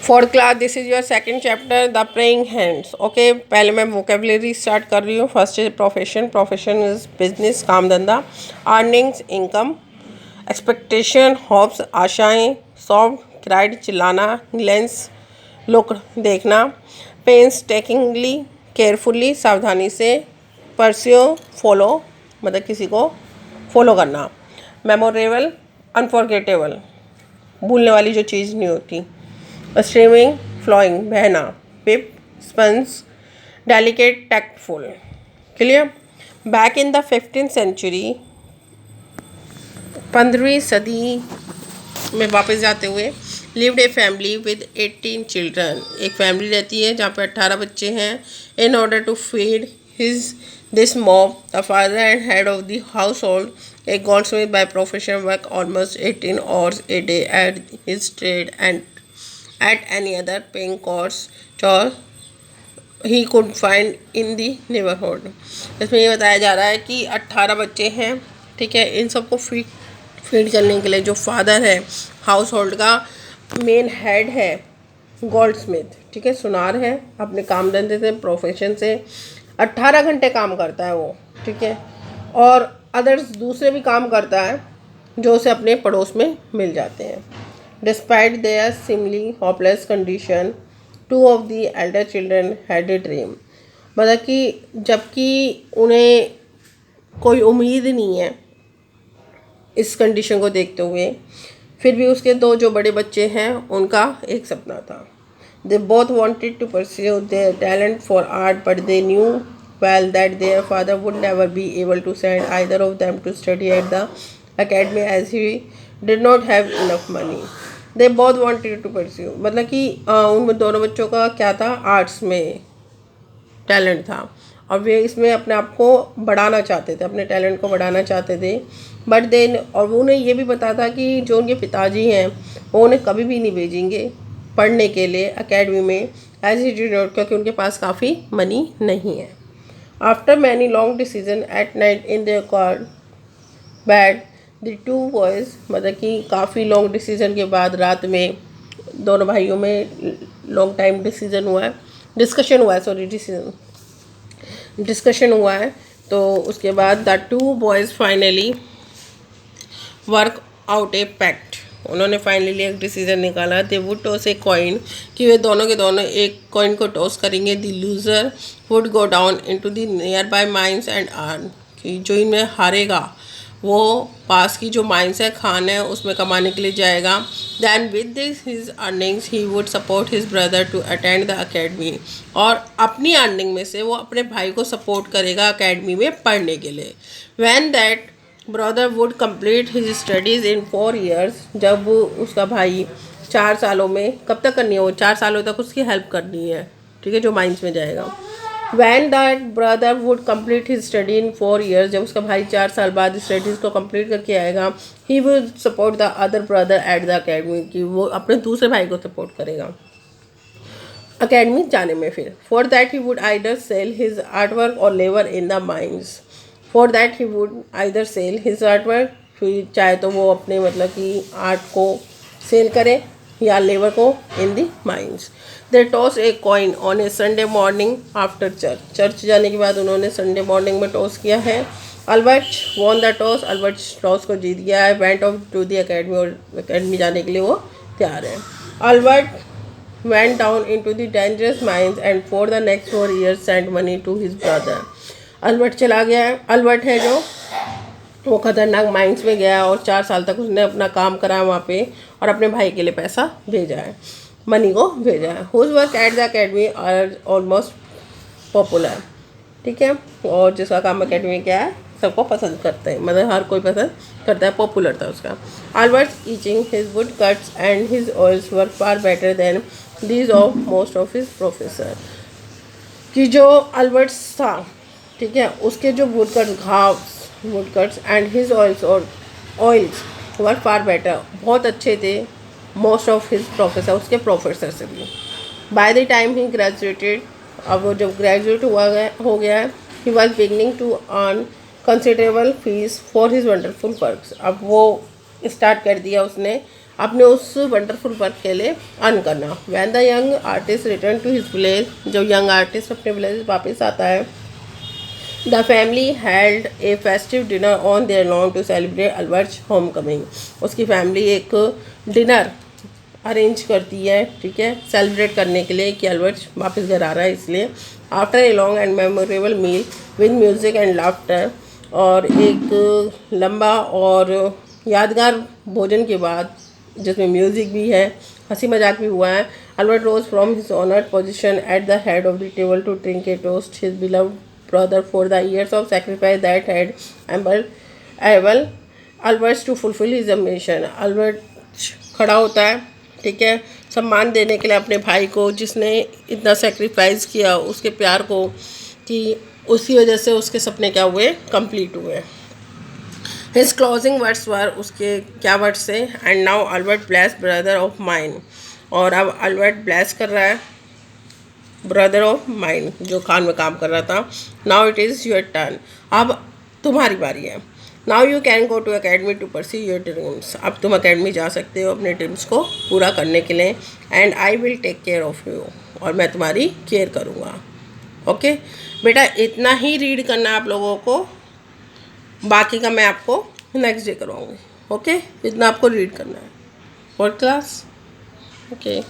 Fourth class, this is your second chapter the praying hands. Okay, पहले मैं vocabulary start कर रही हूँ। First is profession. Profession is business, काम धंधा। Earnings, income. एक्सपेक्टेशन, होप्स, आशाएं। सॉफ्ट, क्राइड, चिल्लाना। ग्लेंस, लुक, देखना। पेंस टेकिंगली, केयरफुली, सावधानी से। परस्यू, फॉलो, मतलब किसी को फॉलो करना। मेमोरेबल, अनफॉरगेटेबल, भूलने वाली जो चीज़ नहीं होती। स्ट्रीमिंग, फ्लोइंग, बहना। Pip, sponge, delicate, tactful. Clear. Back in the 15th century, 15वीं सदी में वापस जाते हुए, lived a family with 18 children. एक फैमिली रहती है जहाँ पे 18 बच्चे हैं। In order to feed his this mob, the father and head of the household, a goldsmith by profession, work almost 18 hours a day at his trade and at any other paying course chore he could find in the neighborhood। इसमें ये बताया जा रहा है कि 18 बच्चे हैं, ठीक है। इन सबको फीड करने के लिए जो फादर है हाउस होल्ड का, मेन हेड है गोल्डस्मिथ, ठीक है, सुनार है। अपने काम धंधे से, प्रोफेशन से 18 घंटे काम करता है वो, ठीक है। और अदर्स दूसरे भी काम करता है जो उसे अपने पड़ोस में मिल जाते हैं। Despite their seemingly hopeless condition, two of the elder children had a dream. मतलब कि जबकि उन्हें कोई उम्मीद नहीं है इस कंडीशन को देखते हुए, फिर भी उसके दो जो बड़े बच्चे हैं उनका एक सपना था। They both wanted to pursue their talent for art, but they knew well that their father would never be able to send either of them to study at the academy as he did not have enough money. They both wanted to pursue, मतलब कि उन दोनों बच्चों का क्या था, arts में talent था और वे इसमें अपने आप को बढ़ाना चाहते थे, अपने टैलेंट को बढ़ाना चाहते थे। बट देन, और उन्हें ये भी पता था कि जो उनके पिताजी हैं वो उन्हें कभी भी नहीं भेजेंगे पढ़ने के लिए अकेडमी में, एज ही डिड नॉट, क्योंकि उनके पास काफ़ी मनी नहीं है। After many long decisions at night in their car bed, the two boys, मतलब कि काफ़ी लॉन्ग डिसीजन के बाद रात में दोनों भाइयों में लॉन्ग टाइम डिसीजन हुआ है, डिस्कशन हुआ है, सॉरी डिस्कशन हुआ है। तो उसके बाद the two boys finally work out a pact. उन्होंने फाइनली एक डिसीजन निकाला। They would toss a coin, कि वे दोनों के दोनों एक कॉइन को टॉस करेंगे। The loser would go down into the near by mines and earn, कि जो इनमें हारेगा वो पास की जो माइंस है, खान है, उसमें कमाने के लिए जाएगा। Then with this his earnings he would support his brother to attend the academy, और अपनी अर्निंग में से वो अपने भाई को सपोर्ट करेगा अकेडमी में पढ़ने के लिए। When that brother would complete his studies in 4 years, जब उसका भाई 4 सालों में, कब तक करनी है वो, 4 सालों तक उसकी हेल्प करनी है, ठीक है, जो माइंस में जाएगा। When that brother would complete his study in 4 years, जब उसका भाई 4 साल बाद स्टडीज़ को कंप्लीट करके आएगा, ही would support the other brother eight the academy, कि वो अपने दूसरे भाई को सपोर्ट करेगा अकेडमी जाने में। फिर for that he would either sell his artwork or labour in the mines. For that he would either sell his artwork, फिर चाहे तो वो अपने मतलब कि आर्ट को सेल करे या लेबर को इन the mines. They toss a coin on A Sunday morning after church. Church जाने के बाद उन्होंने संडे मॉर्निंग में टॉस किया है। Albert won the toss, Albert toss को जीत गया है। Went off to the academy, और अकेडमी जाने के लिए वो तैयार है। Albert went down into the dangerous mines and for the next 4 years sent money to his brother। Albert चला गया है, अल्बर्ट है जो, वो खतरनाक माइंस में गया और 4 साल तक उसने अपना काम करा वहाँ पे और अपने भाई के लिए पैसा भेजा है, मनी को भेजा है। Whose work at the academy are almost popular, ठीक है, और जिसका काम अकेडमी क्या है सबको पसंद करते हैं, मतलब हर कोई पसंद करता है, पॉपुलर था उसका। Albert etching his wood cuts and his oils work far better than these of most of his professor, कि जो अल्बर्ट्स था, ठीक है, उसके जो wood cuts and his oils और ऑयल्स वर्क फार बेटर, बहुत अच्छे थे, मोस्ट ऑफ हिज प्रोफेसर, उसके प्रोफेसर से भी। By the time he graduated, अब वो जब ग्रेजुएट हो गया है, he was beginning to earn considerable fees for his wonderful works. अब वो स्टार्ट कर दिया उसने अपने उस वंडरफुल वर्क के लिए अर्न करना। When the young artist return to his village, जब यंग आर्टिस्ट अपने विलेज वापस आता है, the family held a festive dinner on their lawn to celebrate Albert's homecoming. उसकी फैमिली एक डिनर अरेंज करती है, ठीक है, सेलिब्रेट करने के लिए कि अल्बर्ट वापस घर आ रहा है इसलिए। After a long and memorable meal with music and laughter, और एक लंबा और यादगार भोजन के बाद जिसमें म्यूज़िक भी है, हंसी मजाक भी हुआ है, Albert rose from his honoured position at the head of the table to drink a toast his beloved brother for the years of sacrifice that had able Albert to fulfill his mission। Albert खड़ा होता है, ठीक है, सम्मान देने के लिए अपने भाई को जिसने इतना सेक्रीफाइस किया, उसके प्यार को, कि उसकी वजह से उसके सपने क्या हुए, कंप्लीट हुए। हिज क्लोजिंग वर्ड्स वर, उसके क्या वर्ड्स थे, and now Albert bless brother of mine, और अब अल्बर्ट ब्लेस कर रहा है ब्रदर ऑफ माइन जो खान में काम कर रहा था। Now it is your turn, अब तुम्हारी बारी है। Now you can go to academy to pursue your dreams, अब तुम अकेडमी जा सकते हो अपने ड्रीम्स को पूरा करने के लिए। And I will take care of you, और मैं तुम्हारी केयर करूँगा। ओके बेटा, इतना ही रीड करना है आप लोगों को, बाकी का मैं आपको नेक्स्ट डे करवाऊँगी। ओके, इतना आपको रीड करना है। Fourth class, okay.